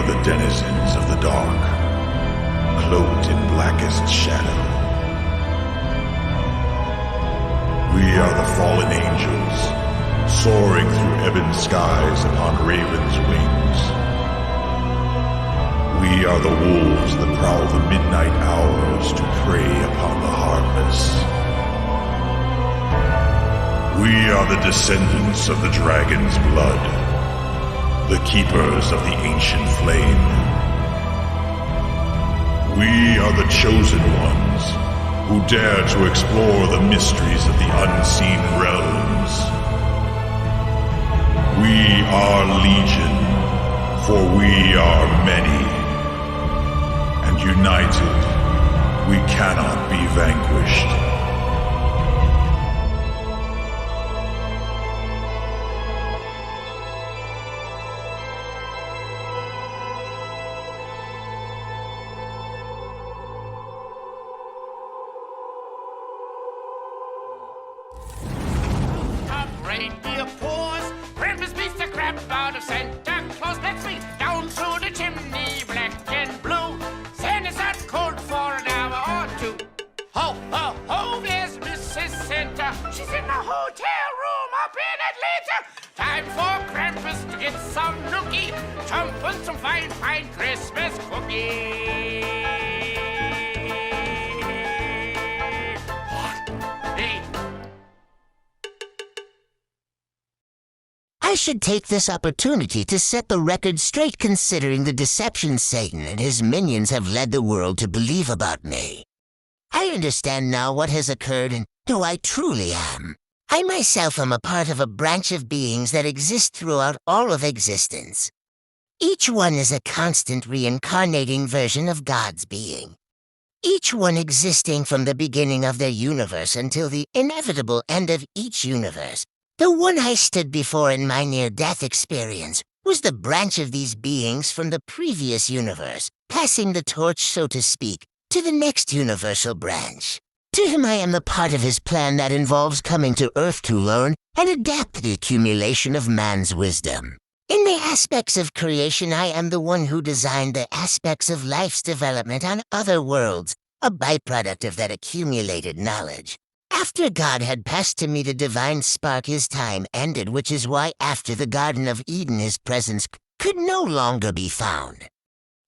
are the denizens of the dark, cloaked in blackest shadow. We are the fallen angels, soaring through ebon skies upon ravens' wings. We are the wolves that prowl the midnight hours to prey upon the heartless. We are the descendants of the dragon's blood, the keepers of the ancient flame. We are the chosen ones, who dare to explore the mysteries of the unseen realms. We are legion, for we are many. And united, we cannot be vanquished. Reindeer paws, Krampus beats the crap out of Santa Claus. Let's swing down through the chimney, black and blue. Santa's out cold for an hour or two. Ho, ho, ho, there's Mrs. Santa. She's in the hotel room up in Atlanta. Time for Krampus to get some nookie, chomp on some fine, fine Christmas cookies. I should take this opportunity to set the record straight, considering the deception Satan and his minions have led the world to believe about me. I understand now what has occurred and who I truly am. I myself am a part of a branch of beings that exist throughout all of existence. Each one is a constant reincarnating version of God's being. Each one existing from the beginning of their universe until the inevitable end of each universe. The one I stood before in my near-death experience was the branch of these beings from the previous universe, passing the torch, so to speak, to the next universal branch. To him I am the part of his plan that involves coming to Earth to learn and adapt the accumulation of man's wisdom. In the aspects of creation, I am the one who designed the aspects of life's development on other worlds, a byproduct of that accumulated knowledge. After God had passed to me the divine spark, his time ended, which is why after the Garden of Eden his presence could no longer be found.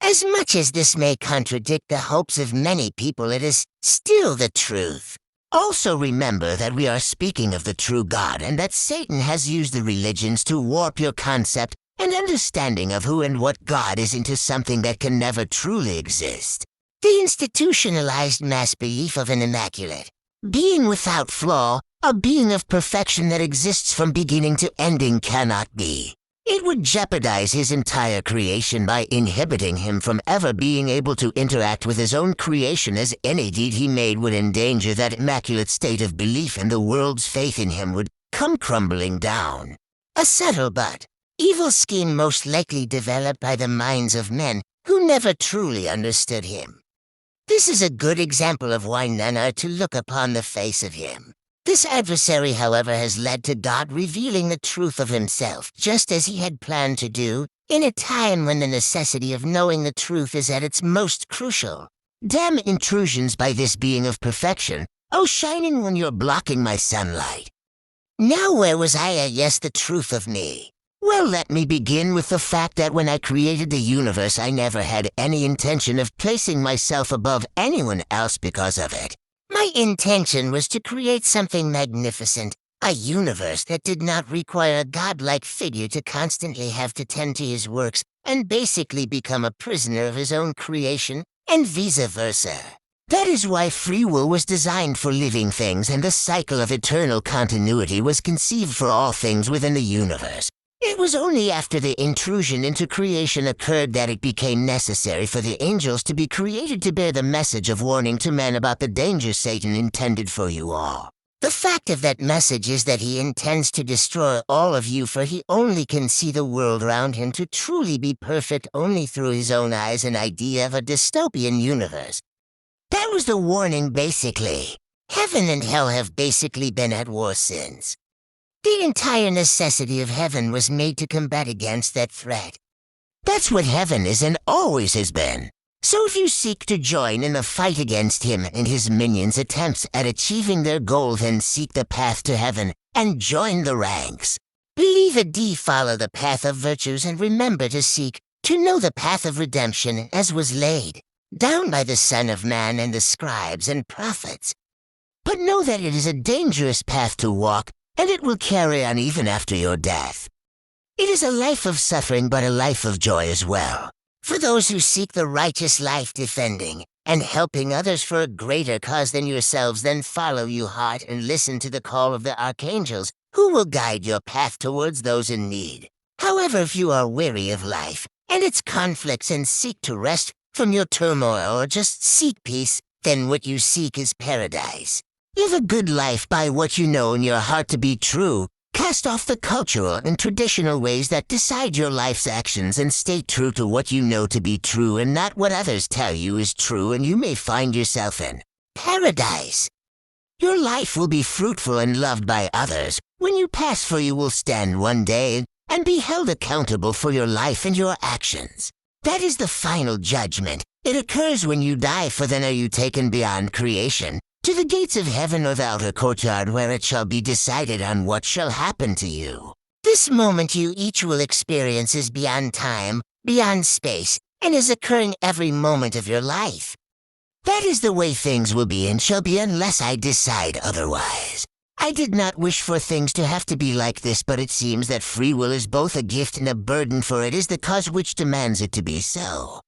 As much as this may contradict the hopes of many people, it is still the truth. Also remember that we are speaking of the true God and that Satan has used the religions to warp your concept and understanding of who and what God is into something that can never truly exist. The institutionalized mass belief of an immaculate being without flaw, a being of perfection that exists from beginning to ending, cannot be. It would jeopardize his entire creation by inhibiting him from ever being able to interact with his own creation, as any deed he made would endanger that immaculate state of belief, and the world's faith in him would come crumbling down. A subtle but evil scheme most likely developed by the minds of men who never truly understood him. This is a good example of why none are to look upon the face of him. This adversary, however, has led to God revealing the truth of himself, just as he had planned to do, in a time when the necessity of knowing the truth is at its most crucial. Damn intrusions by this being of perfection, oh shining when you're blocking my sunlight. Now where was I? Yes, the truth of me. Well, let me begin with the fact that when I created the universe, I never had any intention of placing myself above anyone else because of it. My intention was to create something magnificent, a universe that did not require a godlike figure to constantly have to tend to his works and basically become a prisoner of his own creation, and vice versa. That is why free will was designed for living things, and the cycle of eternal continuity was conceived for all things within the universe. It was only after the intrusion into creation occurred that it became necessary for the angels to be created to bear the message of warning to men about the danger Satan intended for you all. The fact of that message is that he intends to destroy all of you, for he only can see the world around him to truly be perfect only through his own eyes, an idea of a dystopian universe. That was the warning, basically. Heaven and hell have basically been at war since. The entire necessity of heaven was made to combat against that threat. That That's what heaven is and always has been. So if you seek to join in the fight against him and his minions' attempts at achieving their goal, then seek the path to heaven and join the ranks. Believe it, follow the path of virtues, and remember to seek to know the path of redemption as was laid down by the Son of Man and the scribes and prophets. But know that it is a dangerous path to walk, and it will carry on even after your death. It is a life of suffering, but a life of joy as well. For those who seek the righteous life, defending and helping others for a greater cause than yourselves, then follow you heart and listen to the call of the archangels, who will guide your path towards those in need. However, if you are weary of life and its conflicts and seek to rest from your turmoil or just seek peace, then what you seek is paradise. Live a good life by what you know in your heart to be true. Cast off the cultural and traditional ways that decide your life's actions and stay true to what you know to be true and not what others tell you is true, and you may find yourself in paradise. Your life will be fruitful and loved by others. When you pass, for you will stand one day and be held accountable for your life and your actions. That is the final judgment. It occurs when you die, for then are you taken beyond creation, to the gates of heaven or the outer courtyard, where it shall be decided on what shall happen to you. This moment you each will experience is beyond time, beyond space, and is occurring every moment of your life. That is the way things will be and shall be unless I decide otherwise. I did not wish for things to have to be like this, but it seems that free will is both a gift and a burden, for it is the cause which demands it to be so.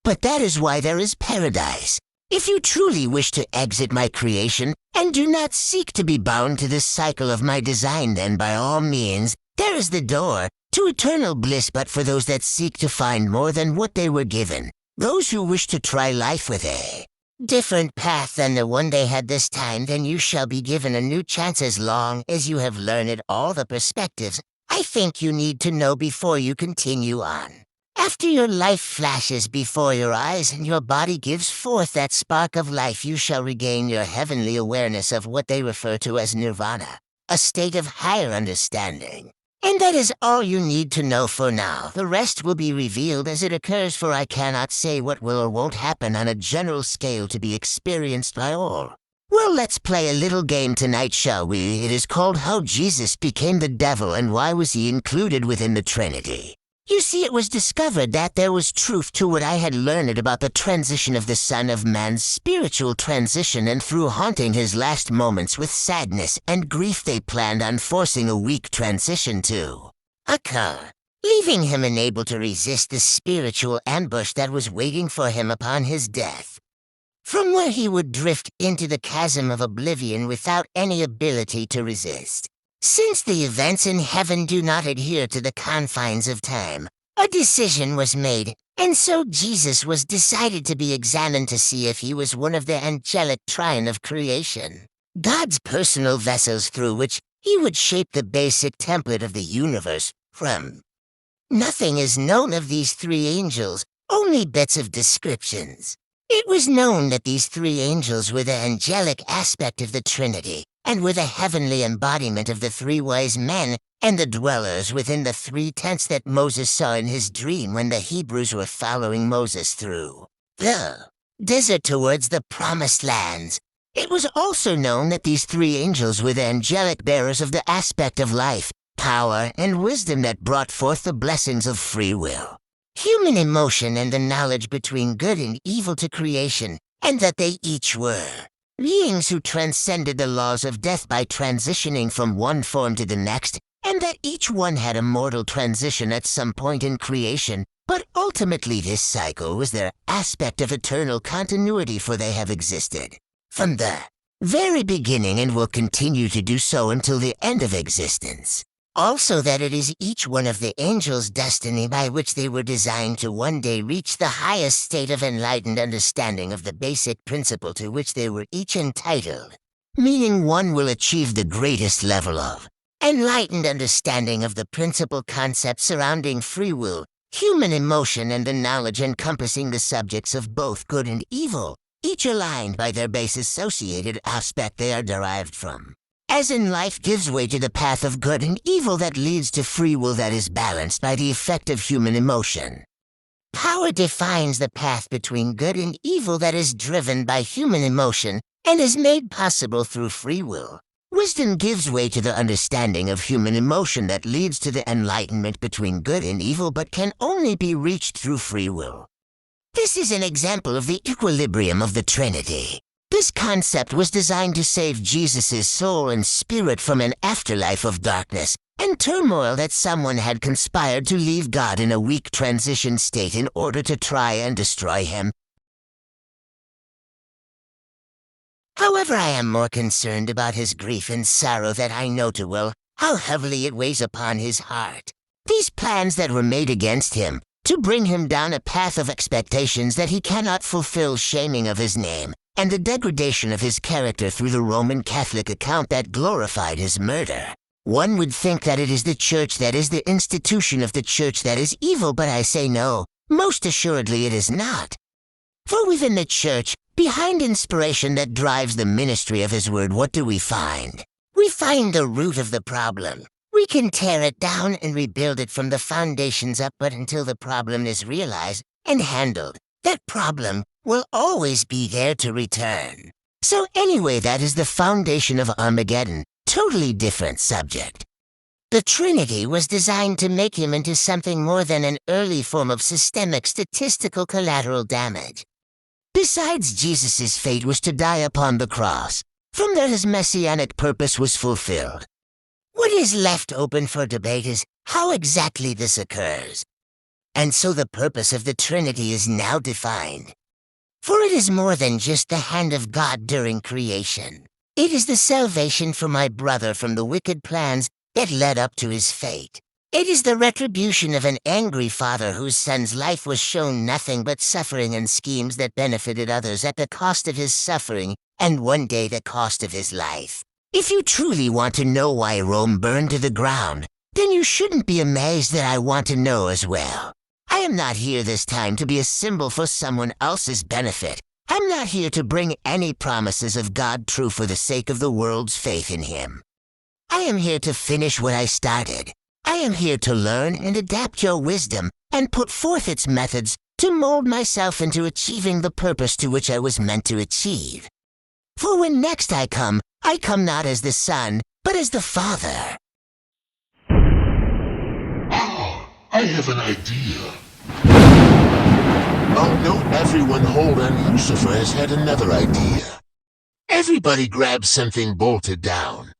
But that is why there is paradise. If you truly wish to exit my creation, and do not seek to be bound to this cycle of my design, then by all means, there is the door to eternal bliss, but for those that seek to find more than what they were given, those who wish to try life with a different path than the one they had this time, then you shall be given a new chance as long as you have learned all the perspectives I think you need to know before you continue on. After your life flashes before your eyes and your body gives forth that spark of life, you shall regain your heavenly awareness of what they refer to as nirvana, a state of higher understanding. And that is all you need to know for now. The rest will be revealed as it occurs, for I cannot say what will or won't happen on a general scale to be experienced by all. Well, let's play a little game tonight, shall we? It is called How Jesus Became the Devil and Why Was He Included Within the Trinity. You see, it was discovered that there was truth to what I had learned about the transition of the Son of Man's spiritual transition, and through haunting his last moments with sadness and grief, they planned on forcing a weak transition to occur, leaving him unable to resist the spiritual ambush that was waiting for him upon his death, from where he would drift into the chasm of oblivion without any ability to resist. Since the events in heaven do not adhere to the confines of time, a decision was made, and so Jesus was decided to be examined to see if he was one of the angelic trine of creation, God's personal vessels through which he would shape the basic template of the universe from. Nothing is known of these three angels, only bits of descriptions. It was known that these three angels were the angelic aspect of the Trinity, and were the heavenly embodiment of the three wise men and the dwellers within the three tents that Moses saw in his dream when the Hebrews were following Moses through the desert towards the promised lands. It was also known that these three angels were the angelic bearers of the aspect of life, power, and wisdom that brought forth the blessings of free will, human emotion, and the knowledge between good and evil to creation, and that they each were beings who transcended the laws of death by transitioning from one form to the next, and that each one had a mortal transition at some point in creation, but ultimately this cycle was their aspect of eternal continuity, for they have existed from the very beginning and will continue to do so until the end of existence. Also that it is each one of the angels' destiny by which they were designed to one day reach the highest state of enlightened understanding of the basic principle to which they were each entitled, meaning one will achieve the greatest level of enlightened understanding of the principal concept surrounding free will, human emotion, and the knowledge encompassing the subjects of both good and evil, each aligned by their base associated aspect they are derived from. As in life gives way to the path of good and evil that leads to free will that is balanced by the effect of human emotion. power defines the path between good and evil that is driven by human emotion and is made possible through free will. Wisdom gives way to the understanding of human emotion that leads to the enlightenment between good and evil but can only be reached through free will. This is an example of the equilibrium of the Trinity. This concept was designed to save Jesus' soul and spirit from an afterlife of darkness and turmoil that someone had conspired to leave God in a weak transition state in order to try and destroy him. However, I am more concerned about his grief and sorrow that I know too well how heavily it weighs upon his heart. These plans that were made against him, to bring him down a path of expectations that he cannot fulfill, shaming of his name, and the degradation of his character through the Roman Catholic account that glorified his murder. One would think that it is the church that is the institution of the church that is evil, but I say no, most assuredly it is not. For within the church, behind inspiration that drives the ministry of his word, what do we find? We find the root of the problem. We can tear it down and rebuild it from the foundations up, but until the problem is realized and handled, that problem will always be there to return. So anyway, that is the foundation of Armageddon. Totally different subject. The Trinity was designed to make him into something more than an early form of systemic statistical collateral damage. Besides, Jesus' fate was to die upon the cross. From there his messianic purpose was fulfilled. What is left open for debate is how exactly this occurs. And so the purpose of the Trinity is now defined. For it is more than just the hand of God during creation. It is the salvation for my brother from the wicked plans that led up to his fate. It is the retribution of an angry father whose son's life was shown nothing but suffering and schemes that benefited others at the cost of his suffering and one day the cost of his life. If you truly want to know why Rome burned to the ground, then you shouldn't be amazed that I want to know as well. I am not here this time to be a symbol for someone else's benefit. I'm not here to bring any promises of God true for the sake of the world's faith in him. I am here to finish what I started. I am here to learn and adapt your wisdom and put forth its methods to mold myself into achieving the purpose to which I was meant to achieve. For when next I come not as the Son, but as the Father. I have an idea. Oh no, everyone hold on, Lucifer has had another idea. Everybody grab something bolted down.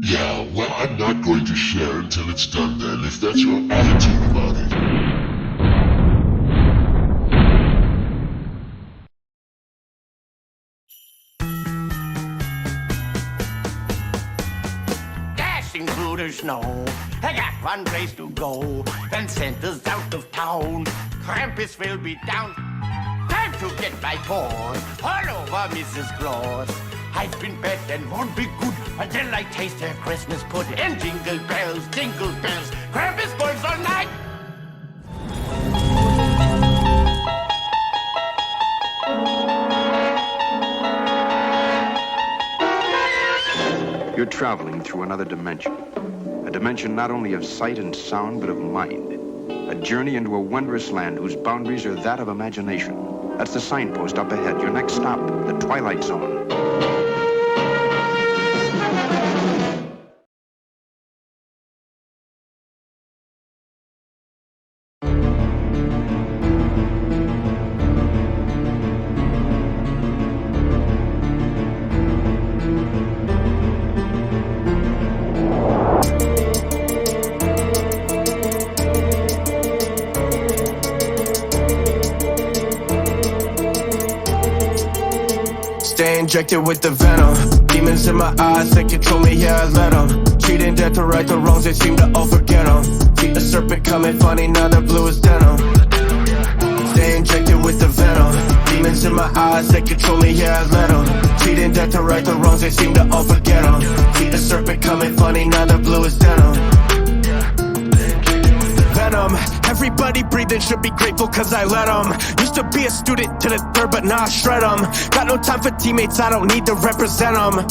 Yeah, well, I'm not going to share until it's done then, if that's your attitude about it. Dashing through the snow, I got one place to go. When Santa's out of town, Krampus will be down. Time to get my paws all over Mrs. Claus. I've been bad and won't be good until I taste her Christmas pudding. And jingle bells, Krampus boils all night. You're traveling through another dimension. A dimension not only of sight and sound, but of mind. A journey into a wondrous land whose boundaries are that of imagination. That's the signpost up ahead. Your next stop, the Twilight Zone. Stay injected with the venom. Demons in my eyes, they control me, yeah, I let them. Cheating death to right the wrongs, they seem to all forget them. See the serpent coming funny, now the blue is denim. Stay injected with the venom. Demons in my eyes, they control me, yeah, I let them. Cheating death to right the wrongs, they seem to all forget them. See the serpent coming funny, now the blue is denim. Venom. Everybody breathing should be grateful cause I let them. Used to be a student to the third but now I shred them. Got no time for teammates, I don't need to represent them.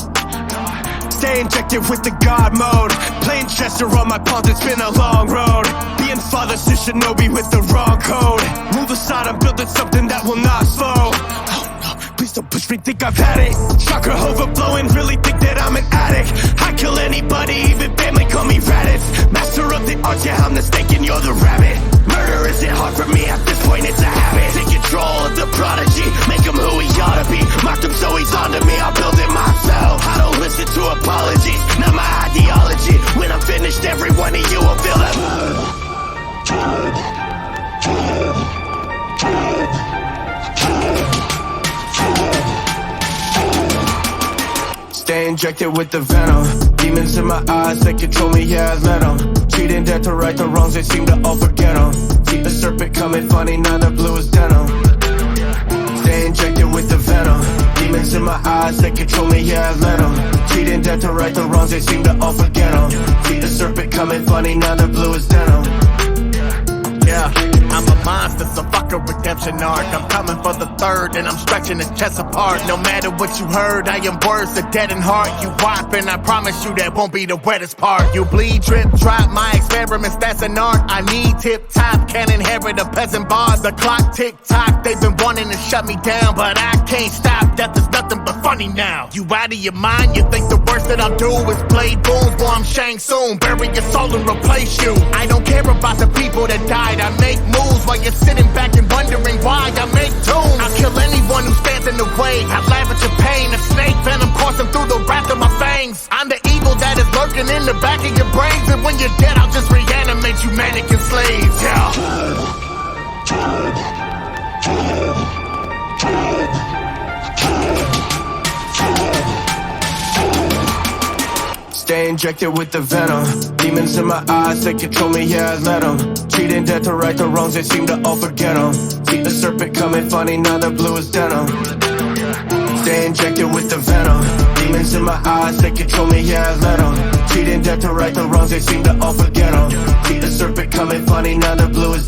Stay Stay injected with the God mode. Playing Chester on my pawns, it's been a long road. Being father to Shinobi with the wrong code. Move aside, I'm building something that will not slow. Please don't push me, think I've had it. Chakra overflowing, really think that I'm an addict. I kill anybody, even family call me Raditz. Master of the arts, yeah, I'm the snake and you're the rabbit. Murder isn't hard for me, at this point it's a habit. Take control of the prodigy, make him who he ought to be. Mocked him so he's onto me, I'll build it myself. I don't listen to apologies, not my ideology. When I'm finished, every one of you will feel that. Stay injected with the venom. Demons in my eyes, they control me, yeah, I let them. Cheating dead to right the wrongs, they seem to all forget them. See the serpent coming funny, now the blue is denim. Stay injected with the venom. Demons in my eyes, they control me, yeah, I let them. Cheating dead to right the wrongs, they seem to all forget them. See the serpent coming funny, now the blue is denim. Yeah, I'm a monster, so fuck a redemption arc. I'm coming for the third, and I'm stretching his chest apart. No matter what you heard, I am words that dead in heart. You whop, and I promise you that won't be the wettest part. You bleed, drip, drop, my experiments, that's an art. I need tip-top, can't inherit a peasant bar. The clock tick-tock, they've been wanting to shut me down, but I can't stop, death is nothing but funny now. You out of your mind, you think the worst that I'll do is play booms? Boy, I'm Shang Tsung, bury your soul and replace you. I don't care about the people that died, I make moves while you're sitting back and wondering why I make tunes. I'll kill anyone who stands in the way. I laugh at your pain, a snake venom coursing through the wrath of my fangs. I'm the evil that is lurking in the back of your brains, and when you're dead, I'll just reanimate you mannequin slaves. Yeah. Stay injected with the venom. Demons in my eyes, they control me, yeah, I let them. Cheating dead to right the wrongs, they seem to all forget them. See the serpent coming funny, now the blue is denim. Stay injected with the venom. Demons in my eyes, they control me, yeah, I let them. Cheating dead to right the wrongs, they seem to all forget them. See the serpent coming funny, now the blue is